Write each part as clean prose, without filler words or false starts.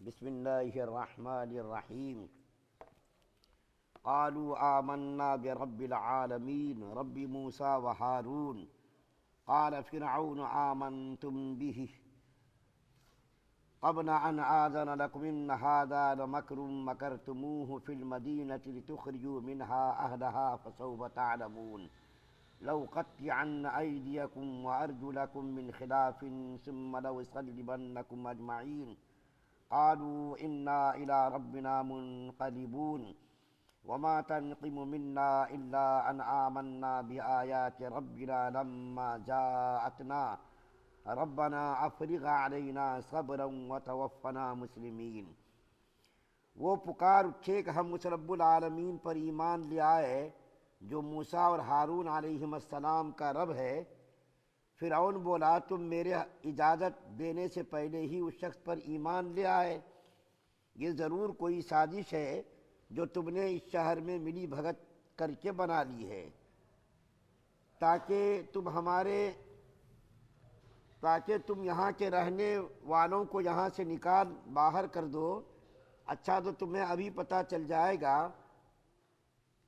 بسم اللہ الرحمن الرحیم قالوا آمنا برب العالمین رب موسیٰ وہارون قال فرعون آمنتم به قبل أن آذن لكم إن هذا لمكر مكرتموه في المدينة لتخرجوا منها أهلها فسوف تعلمون لأقطعن أيديكم وأرجلكم من خلاف ثم لأصلبنكم أجمعين قالوا إنا إلى ربنا منقلبون وما تنقم منا إلا أن آمنا بآيات ربنا لما جاءتنا ربنا افرغ علینا صبرا وتوفنا مسلمین۔ وہ پکار اٹھے کہ ہم اس رب العالمین پر ایمان لے آئے جو موسیٰ اور ہارون علیہم السلام کا رب ہے۔ فرعون بولا تم میرے اجازت دینے سے پہلے ہی اس شخص پر ایمان لے آئے، یہ ضرور کوئی سازش ہے جو تم نے اس شہر میں ملی بھگت کر کے بنا لی ہے تاکہ تم یہاں کے رہنے والوں کو یہاں سے نکال باہر کر دو۔ اچھا تو تمہیں ابھی پتہ چل جائے گا،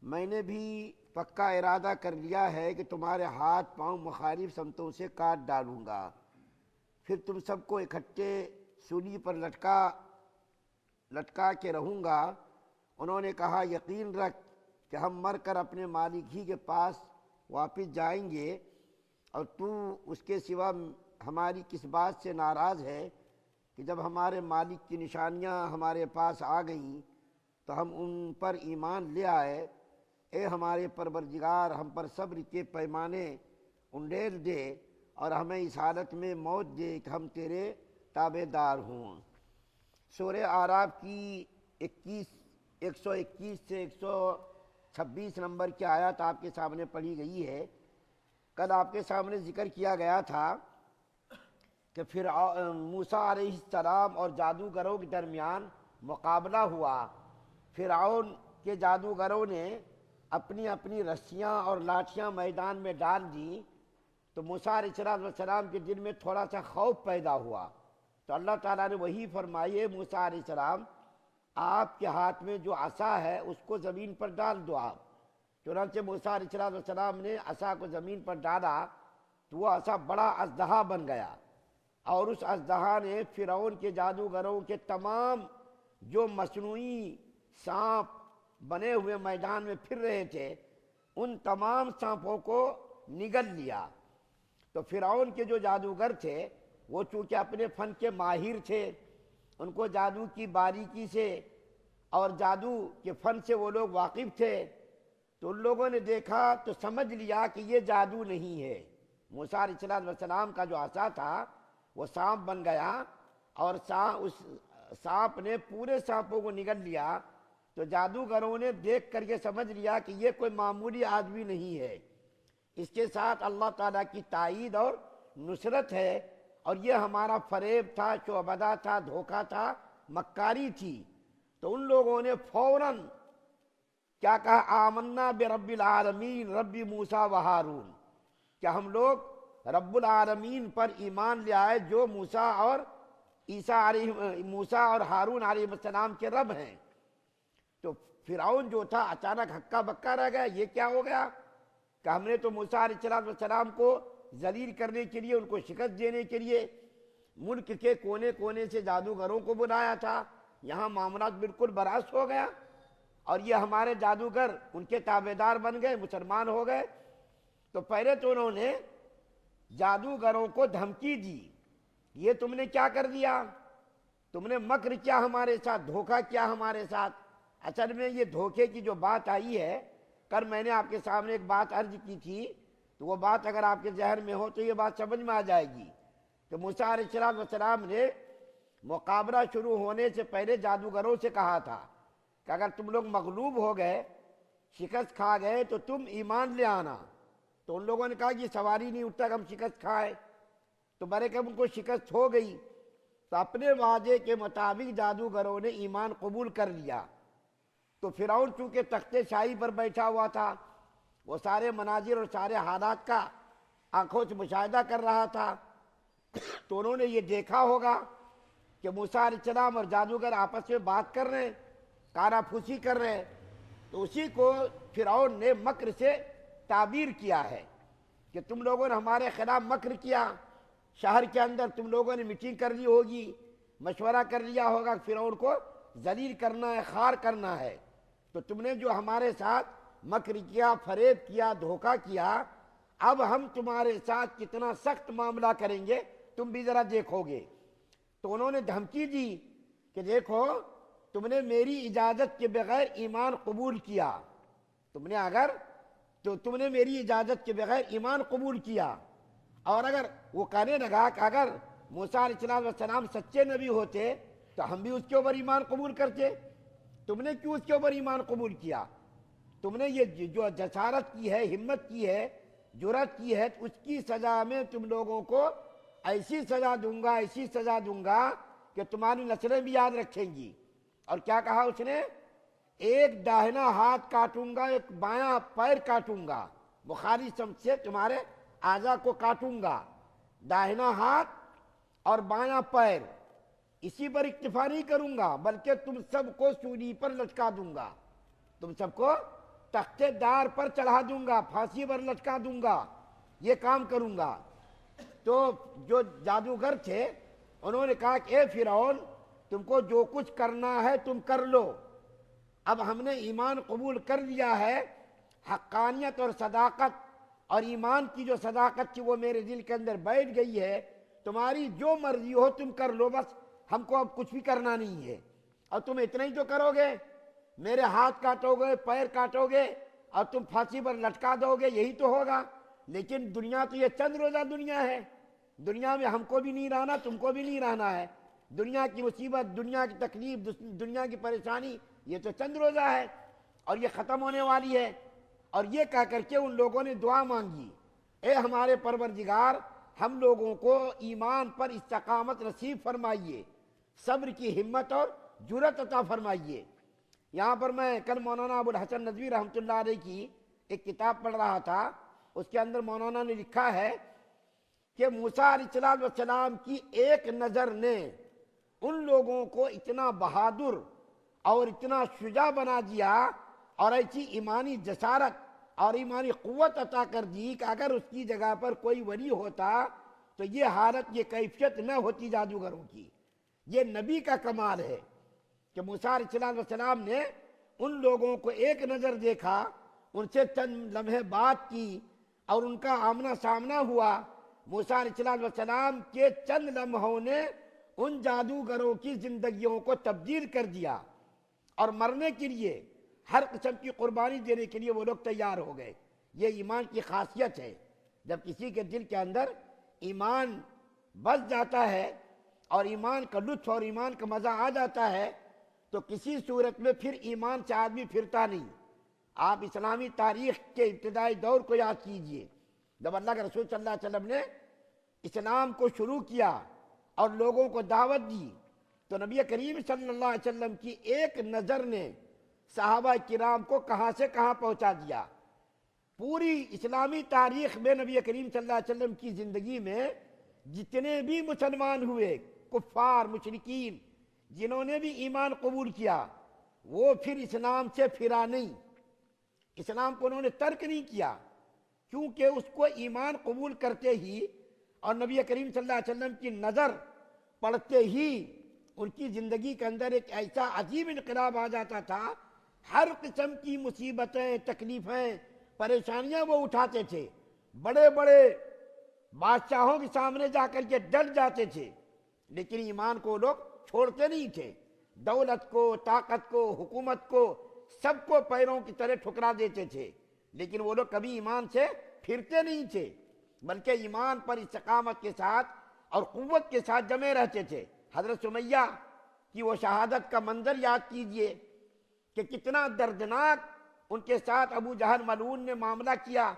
میں نے بھی پکا ارادہ کر لیا ہے کہ تمہارے ہاتھ پاؤں مخالف سمتوں سے کاٹ ڈالوں گا، پھر تم سب کو اکٹھے سولی پر لٹکا کے رہوں گا۔ انہوں نے کہا یقین رکھ کہ ہم مر کر اپنے مالک ہی کے پاس واپس جائیں گے، اور تو اس کے سوا ہماری کس بات سے ناراض ہے کہ جب ہمارے مالک کی نشانیاں ہمارے پاس آ گئیں تو ہم ان پر ایمان لے آئے۔ اے ہمارے پروردگار، ہم پر صبر کے پیمانے انڈیل دے اور ہمیں اس حالت میں موت دے کہ ہم تیرے تابع دار ہوں۔ سورہ اعراف کی 121 سے 126 نمبر کی آیات آپ کے سامنے پڑھی گئی ہے۔ کل آپ کے سامنے ذکر کیا گیا تھا کہ پھر موسیٰ علیہ السلام اور جادوگروں کے درمیان مقابلہ ہوا۔ فرعون کے جادوگروں نے اپنی اپنی رسیاں اور لاٹھیاں میدان میں ڈال دیں تو موسیٰ علیہ السلام کے دل میں تھوڑا سا خوف پیدا ہوا، تو اللہ تعالیٰ نے وہی فرمائے موسیٰ علیہ السلام آپ کے ہاتھ میں جو عصا ہے اس کو زمین پر ڈال دو آپ۔ چنانچہ موسیٰ علیہ السلام نے عصا کو زمین پر ڈالا تو وہ عصا بڑا اژدہا بن گیا، اور اس اژدہا نے فرعون کے جادوگروں کے تمام جو مصنوعی سانپ بنے ہوئے میدان میں پھر رہے تھے ان تمام سانپوں کو نگل لیا۔ تو فرعون کے جو جادوگر تھے وہ چونکہ اپنے فن کے ماہر تھے، ان کو جادو کی باریکی سے اور جادو کے فن سے وہ لوگ واقف تھے، تو ان لوگوں نے دیکھا تو سمجھ لیا کہ یہ جادو نہیں ہے۔ موسیٰ علیہ السلام کا جو عصا تھا وہ سانپ بن گیا، اور اس سانپ نے پورے سانپوں کو نگل لیا، تو جادوگروں نے دیکھ کر کے سمجھ لیا کہ یہ کوئی معمولی آدمی نہیں ہے، اس کے ساتھ اللہ تعالیٰ کی تائید اور نصرت ہے، اور یہ ہمارا فریب تھا، شعبدہ تھا، دھوکہ تھا، مکاری تھی۔ تو ان لوگوں نے فوراً کیا کہا آمنا برب العالمین رب موسیٰ وہارون، کہ ہم لوگ رب العالمین پر ایمان لے آئے جو موسیٰ اور ہارون علیہ السلام کے رب ہیں۔ تو فرعون جو تھا اچانک ہکا بکا رہ گیا، یہ کیا ہو گیا کہ ہم نے تو موسیٰ علیہ السلام کو ذلیل کرنے کے لیے، ان کو شکست دینے کے لیے ملک کے کونے کونے سے جادوگروں کو بلایا تھا، یہاں معاملات بالکل برعکس ہو گیا، اور یہ ہمارے جادوگر ان کے تابع دار بن گئے، مسلمان ہو گئے۔ تو پہلے تو انہوں نے جادوگروں کو دھمکی دی، یہ تم نے کیا کر دیا، تم نے مکر کیا ہمارے ساتھ، دھوکہ کیا ہمارے ساتھ۔ اصل میں یہ دھوکے کی جو بات آئی ہے، کل میں نے آپ کے سامنے ایک بات عرض کی تھی، تو وہ بات اگر آپ کے ذہن میں ہو تو یہ بات سمجھ میں آ جائے گی کہ موسیٰ علیہ السلام نے مقابلہ شروع ہونے سے پہلے جادوگروں سے کہا تھا کہ اگر تم لوگ مغلوب ہو گئے، شکست کھا گئے تو تم ایمان لے آنا۔ تو ان لوگوں نے کہا یہ سواری نہیں اٹھتا کہ ہم شکست کھائے، تو برے کہ ان کو شکست ہو گئی، تو اپنے وعدے کے مطابق جادوگروں نے ایمان قبول کر لیا۔ تو فرعون چونکہ تخت شاہی پر بیٹھا ہوا تھا، وہ سارے مناظر اور سارے حالات کا آنکھوں سے مشاہدہ کر رہا تھا، تو انہوں نے یہ دیکھا ہوگا کہ موسیٰ علیہ السلام اور جادوگر آپس میں بات کر رہے ہیں، کانا پھوسی کر رہے ہیں، تو اسی کو فرعون نے مکر سے تعبیر کیا ہے کہ تم لوگوں نے ہمارے خلاف مکر کیا، شہر کے اندر تم لوگوں نے میٹنگ کر لی ہوگی، مشورہ کر لیا ہوگا کہ فرعون کو ذلیل کرنا ہے، خوار کرنا ہے، تو تم نے جو ہمارے ساتھ مکر کیا، فریب کیا، دھوکہ کیا، اب ہم تمہارے ساتھ کتنا سخت معاملہ کریں گے تم بھی ذرا دیکھو گے۔ تو انہوں نے دھمکی دی کہ دیکھو تم نے میری اجازت کے بغیر ایمان قبول کیا، تم نے میری اجازت کے بغیر ایمان قبول کیا، اور اگر وہ کہنے لگا کہ اگر موسیٰ علیہ السلام سچے نبی ہوتے تو ہم بھی اس کے اوپر ایمان قبول کرتے، تم نے کیوں اس کے اوپر ایمان قبول کیا؟ تم نے یہ جو جسارت کی ہے، ہمت کی ہے، جرأت کی ہے، اس کی سزا میں تم لوگوں کو ایسی سزا دوں گا، ایسی سزا دوں گا کہ تمہاری نسلیں بھی یاد رکھیں گی۔ اور کیا کہا اس نے؟ ایک داہنا ہاتھ کاٹوں گا، ایک بایاں پیر کاٹوں گا، مخالف سمت سے تمہارے اعضاء کو کاٹوں گا، داہنا ہاتھ اور بایاں پیر۔ اسی پر اکتفا نہیں کروں گا بلکہ تم سب کو سولی پر لٹکا دوں گا، تم سب کو تختے دار پر چڑھا دوں گا، پھانسی پر لٹکا دوں گا، یہ کام کروں گا۔ تو جو جادوگر تھے انہوں نے کہا کہ اے فرعون تم کو جو کچھ کرنا ہے تم کر لو، اب ہم نے ایمان قبول کر لیا ہے، حقانیت اور صداقت اور ایمان کی جو صداقت تھی وہ میرے دل کے اندر بیٹھ گئی ہے، تمہاری جو مرضی ہو تم کر لو، بس ہم کو اب کچھ بھی کرنا نہیں ہے۔ اور تم اتنا ہی تو کرو گے، میرے ہاتھ کاٹو گے، پیر کاٹو گے اور تم پھانسی پر لٹکا دو گے، یہی تو ہوگا۔ لیکن دنیا تو یہ چند روزہ دنیا ہے، دنیا میں ہم کو بھی نہیں رہنا، تم کو بھی نہیں رہنا ہے، دنیا کی مصیبت، دنیا کی تکلیف، دنیا کی پریشانی یہ تو چند روزہ ہے اور یہ ختم ہونے والی ہے۔ اور یہ کہہ کر کے ان لوگوں نے دعا مانگی، اے ہمارے پروردگار ہم لوگوں کو ایمان پر استقامت نصیب فرمائیے، صبر کی ہمت اور جرأت عطا فرمائیے۔ یہاں پر میں کل مولانا ابو الحسن ندوی رحمۃ اللہ علیہ کی ایک کتاب پڑھ رہا تھا، اس کے اندر مولانا نے لکھا ہے کہ موسیٰ علیہ السلام کی ایک نظر نے ان لوگوں کو اتنا بہادر اور اتنا شجاع بنا دیا اور ایسی ایمانی جسارت اور ایمانی قوت عطا کر دی کہ اگر اس کی جگہ پر کوئی ولی ہوتا تو یہ حالت، یہ کیفیت نہ ہوتی جادوگروں کی۔ یہ نبی کا کمال ہے کہ موسیٰ علیہ السلام نے ان لوگوں کو ایک نظر دیکھا، ان سے چند لمحے بات کی اور ان کا آمنا سامنا ہوا۔ موسیٰ علیہ السلام کے چند لمحوں نے ان جادوگروں کی زندگیوں کو تبدیل کر دیا اور مرنے کے لیے، ہر قسم کی قربانی دینے کے لیے وہ لوگ تیار ہو گئے۔ یہ ایمان کی خاصیت ہے، جب کسی کے دل کے اندر ایمان بس جاتا ہے اور ایمان کا لطف اور ایمان کا مزہ آ جاتا ہے تو کسی صورت میں پھر ایمان سے آدمی پھرتا نہیں۔ آپ اسلامی تاریخ کے ابتدائی دور کو یاد کیجئے، جب اللہ کے رسول صلی اللہ علیہ وسلم نے اسلام کو شروع کیا اور لوگوں کو دعوت دی تو نبی کریم صلی اللہ علیہ وسلم کی ایک نظر نے صحابہ کرام کو کہاں سے کہاں پہنچا دیا۔ پوری اسلامی تاریخ میں نبی کریم صلی اللہ علیہ وسلم کی زندگی میں جتنے بھی مسلمان ہوئے، کفار، مشرکین، جنہوں نے بھی ایمان قبول کیا، وہ پھر اسلام سے پھرا نہیں، اسلام کو انہوں نے ترک نہیں کیا، کیونکہ اس کو ایمان قبول کرتے ہی اور نبی کریم صلی اللہ علیہ وسلم کی نظر پڑتے ہی ان کی زندگی کے اندر ایک ایسا عجیب انقلاب آ جاتا تھا۔ ہر قسم کی مصیبتیں، تکلیفیں، پریشانیاں وہ اٹھاتے تھے، بڑے بڑے بادشاہوں کے سامنے جا کر کے ڈٹ جاتے تھے، لیکن ایمان کو لوگ چھوڑتے نہیں تھے، دولت کو، طاقت کو، حکومت کو، سب کو پیروں کی طرح ٹھکرا دیتے تھے، لیکن وہ لوگ کبھی ایمان سے پھرتے نہیں تھے، بلکہ ایمان پر استقامت کے ساتھ اور قوت کے ساتھ جمے رہتے تھے۔ حضرت سمیہ کی وہ شہادت کا منظر یاد کیجئے کہ کتنا دردناک ان کے ساتھ ابو جہل ملعون نے معاملہ کیا۔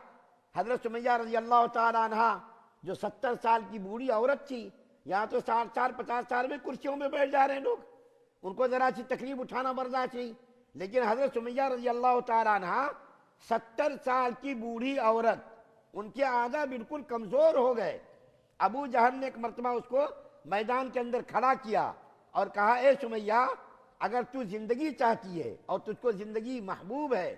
حضرت سمیہ رضی اللہ تعالی عنہ جو 70 سال کی بوڑھی عورت تھی، یہاں تو 60 سال 50 سال میں کرسیوں میں بیٹھ جا رہے ہیں لوگ، ان کو ذرا سی تکلیف اٹھانا برداشت نہیں، لیکن حضرت سمیہ رضی اللہ تعالی عنہ 70 سال کی بوڑھی عورت، ان کے اعضاء بالکل کمزور ہو گئے۔ ابو جہل نے ایک مرتبہ اس کو میدان کے اندر کھڑا کیا اور کہا اے سمیہ اگر تو زندگی چاہتی ہے اور تجھ کو زندگی محبوب ہے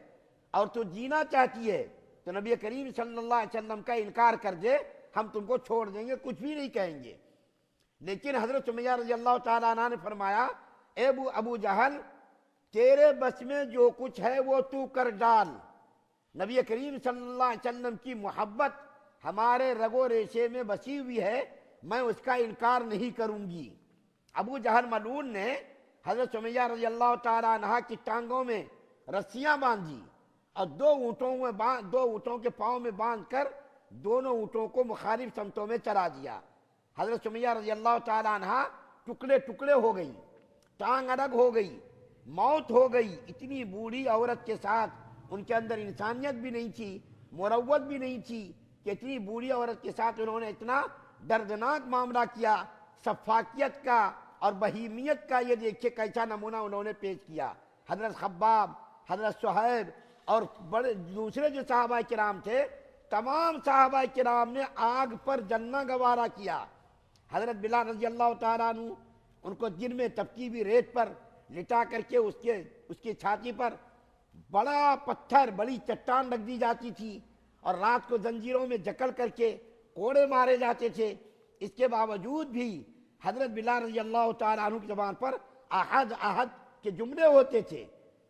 اور تو جینا چاہتی ہے تو نبی کریم صلی اللہ علیہ وسلم کا انکار کر دے، ہم تم کو چھوڑ دیں گے، کچھ بھی نہیں کہیں گے۔ لیکن حضرت سمیہ رضی اللہ تعالیٰ عنہ نے فرمایا اے ابو جہل تیرے بس میں جو کچھ ہے وہ تو کر ڈال، نبی کریم صلی اللہ علیہ وسلم کی محبت ہمارے رگ و ریشے میں بسی ہوئی ہے، میں اس کا انکار نہیں کروں گی۔ ابو جہل ملعون نے حضرت سمیہ رضی اللہ تعالیٰ عنہ کی ٹانگوں میں رسیاں باندھی اور دو اونٹوں کے پاؤں میں باندھ کر دونوں اونٹوں کو مخالف سمتوں میں چلا دیا۔ حضرت سمیہ رضی اللہ تعالیٰ عنہ ٹکڑے ٹکڑے ہو گئی، ٹانگ الگ ہو گئی، موت ہو گئی۔ اتنی بوڑھی عورت کے ساتھ ان کے اندر انسانیت بھی نہیں تھی، مروت بھی نہیں تھی کہ اتنی بوڑھی عورت کے ساتھ انہوں نے اتنا دردناک معاملہ کیا۔ سفاکیت کا اور بہیمیت کا یہ دیکھیں کیسا نمونہ انہوں نے پیش کیا۔ حضرت خباب، حضرت صہیب اور بڑے دوسرے جو صحابہ کرام تھے، تمام صحابہ کرام نے آگ پر جلنا گوارا کیا۔ حضرت بلال رضی اللہ تعالیٰ عنہ ان کو دن میں تپتی ہوئی ریت پر لٹا کر کے اس کی چھاتی پر بڑا پتھر، بڑی چٹان رکھ دی جاتی تھی اور رات کو زنجیروں میں جکڑ کر کے کوڑے مارے جاتے تھے۔ اس کے باوجود بھی حضرت بلال رضی اللہ تعالیٰ عنہ کی زبان پر احد احد کے جملے ہوتے تھے،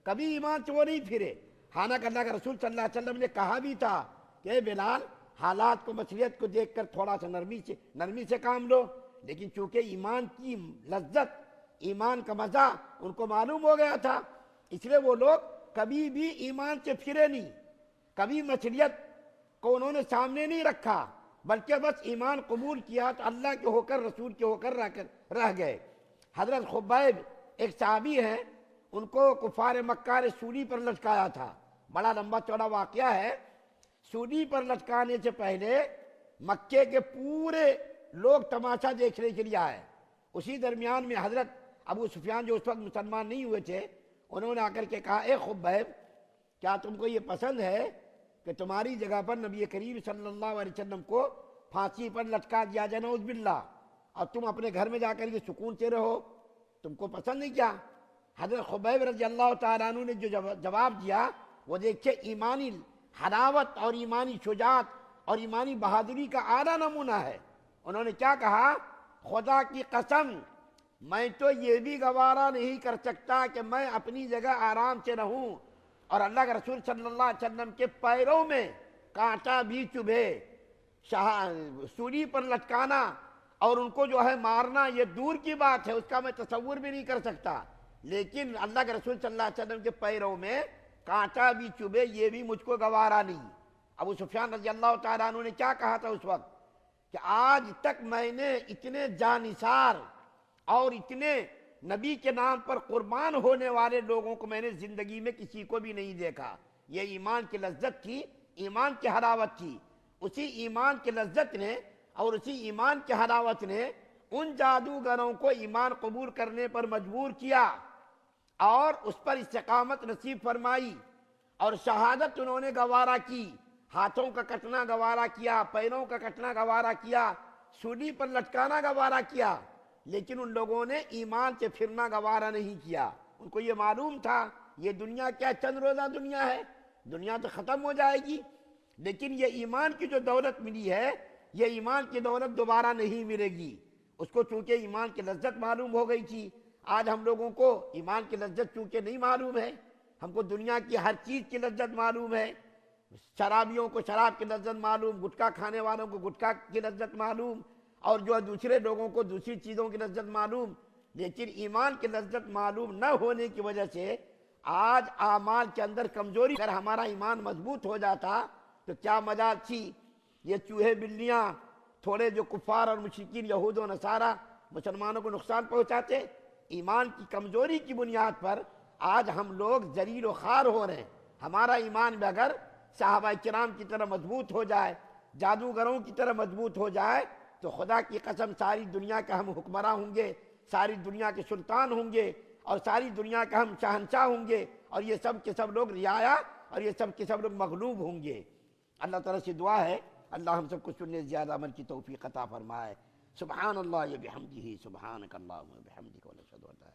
کبھی ایمان سے وہ نہیں پھرے۔ حالانکہ اللہ کے رسول صلی اللہ علیہ وسلم نے کہا بھی تھا کہ اے بلال حالات کو، مصلحت کو دیکھ کر تھوڑا سا نرمی سے کام لو، لیکن چونکہ ایمان کی لذت، ایمان کا مزہ ان کو معلوم ہو گیا تھا، اس لیے وہ لوگ کبھی بھی ایمان سے پھرے نہیں، کبھی مصلحت کو انہوں نے سامنے نہیں رکھا، بلکہ بس ایمان قبول کیا تو اللہ کے ہو کر، رسول کے ہو کر رہ گئے۔ حضرت خبیب ایک صحابی ہیں، ان کو کفار مکہ نے سولی پر لٹکایا تھا، بڑا لمبا چوڑا واقعہ ہے۔ سولی پر لٹکانے سے پہلے مکے کے پورے لوگ تماشا دیکھنے کے لیے آئے۔ اسی درمیان میں حضرت ابو سفیان جو اس وقت مسلمان نہیں ہوئے تھے، انہوں نے آ کر کے کہا اے خبیب کیا تم کو یہ پسند ہے کہ تمہاری جگہ پر نبی کریم صلی اللہ علیہ وسلم کو پھانسی پر لٹکا دیا جائے نعوذ باللہ، اور تم اپنے گھر میں جا کر کے سکون سے رہو، تم کو پسند نہیں کیا؟ حضرت خبیب رضی اللہ تعالیٰ عنہ نے جو جواب دیا وہ دیکھیں ایمانی حلاوت اور ایمانی شجاعت اور ایمانی بہادری کا اعلیٰ نمونہ ہے۔ انہوں نے کیا کہا؟ خدا کی قسم میں تو یہ بھی گوارا نہیں کر سکتا کہ میں اپنی جگہ آرام سے رہوں اور اللہ کے رسول صلی اللہ علیہ وسلم کے پیروں میں کانٹا بھی چبھے۔ سولی پر لٹکانا اور ان کو جو ہے مارنا یہ دور کی بات ہے، اس کا میں تصور بھی نہیں کر سکتا، لیکن اللہ کے رسول صلی اللہ علیہ وسلم کے پیروں میں کانٹا بھی چبھے یہ بھی مجھ کو گوارا نہیں۔ ابو سفیان رضی اللہ تعالیٰ عنہ نے کیا کہا تھا اس وقت کہ آج تک میں نے اتنے جانثار اور اتنے نبی کے نام پر قربان ہونے والے لوگوں کو میں نے زندگی میں کسی کو بھی نہیں دیکھا۔ یہ ایمان کی لذت تھی، ایمان کی حلاوت تھی۔ اسی ایمان کی لذت نے اور اسی ایمان کی حلاوت نے ان جادوگروں کو ایمان قبول کرنے پر مجبور کیا اور اس پر استقامت نصیب فرمائی اور شہادت انہوں نے گوارا کی، ہاتھوں کا کٹنا گوارا کیا، پیروں کا کٹنا گوارا کیا، سولی پر لٹکانا گوارا کیا، لیکن ان لوگوں نے ایمان سے پھرنا گوارا نہیں کیا۔ ان کو یہ معلوم تھا یہ دنیا کیا چند روزہ دنیا ہے، دنیا تو ختم ہو جائے گی، لیکن یہ ایمان کی جو دولت ملی ہے یہ ایمان کی دولت دوبارہ نہیں ملے گی۔ اس کو چونکہ ایمان کی لذت معلوم ہو گئی تھی۔ آج ہم لوگوں کو ایمان کی لذت چونکہ نہیں معلوم ہے، ہم کو دنیا کی ہر چیز کی لذت معلوم ہے، شرابیوں کو شراب کی لذت معلوم، گٹکا کھانے والوں کو گٹکا کی لذت معلوم، اور جو دوسرے لوگوں کو دوسری چیزوں کی لذت معلوم، لیکن ایمان کی لذت معلوم نہ ہونے کی وجہ سے آج اعمال کے اندر کمزوری۔ اگر ہمارا ایمان مضبوط ہو جاتا تو کیا مجال تھی یہ چوہے بلیاں تھوڑے جو کفار اور مشرکین یہود و نصارہ مسلمانوں کو نقصان پہنچاتے۔ ایمان کی کمزوری کی بنیاد پر آج ہم لوگ ذلیل و خوار ہو رہے ہیں۔ ہمارا ایمان بھی اگر صحابہ کرام کی طرح مضبوط ہو جائے، جادوگروں کی طرح مضبوط ہو جائے تو خدا کی قسم ساری دنیا کا ہم حکمراں ہوں گے، ساری دنیا کے سلطان ہوں گے اور ساری دنیا کا ہم شہنشاہ ہوں گے، اور یہ سب کے سب لوگ رعایا اور یہ سب کے سب لوگ مغلوب ہوں گے۔ اللہ تعالیٰ سے دعا ہے اللہ ہم سب کو سننے زیادہ عمل کی توفیق عطا فرمائے۔ سبحان اللہ بحمدہ سبحانک اللہم وبحمدک ونشہد ان لا